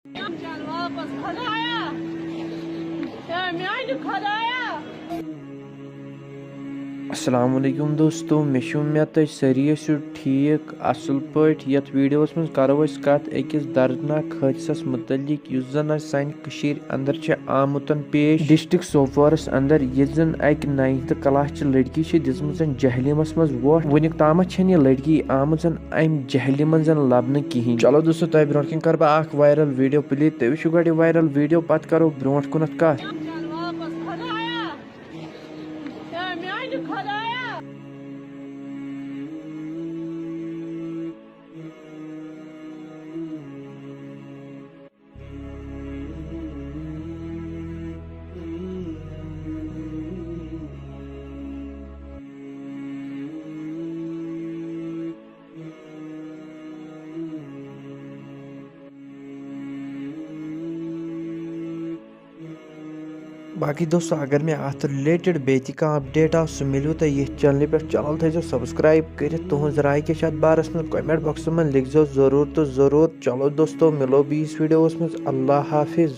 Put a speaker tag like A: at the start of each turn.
A: वापस खदाया म्यान खदाया।
B: अस्सलाम वालेकुम दोस्तों, मे तुम सारी ठीक असल पट। यथ वीडियोस मज करो कत अकिस दर्दनाक हादसस मुतलिक युस जन सान अंदर आमुत पेश डिस्ट्रिक्ट सोपवारस अंदर। ये जन अक 9th क्लास लड़की दिसमस जहलिमस मज वोट। वनिक ताम यह लड़की आमुत अम जहलिम लबन कहें। चलो दोस्तों, तह ब्रो कर बह वायरल वीडियो प्ले। तुम वो गो वायरल वीडियो पत करो ब्रो कुन कत।
A: वापस खदाया म्यान खदाया।
B: बाकी दोस्तों, अगर मैं अत रिलेटेड बेति कह अपडेट आ सह मिलो तो ये चैनल पे। चैनल थो सब्सक्राइब कर। तुज राय क्या अत बारस में कमेंट बॉक्स में लिखो जरूर तो जरूर। चलो दोस्तों, मिलो भी इस वीडियो में। अल्लाह हाफिज।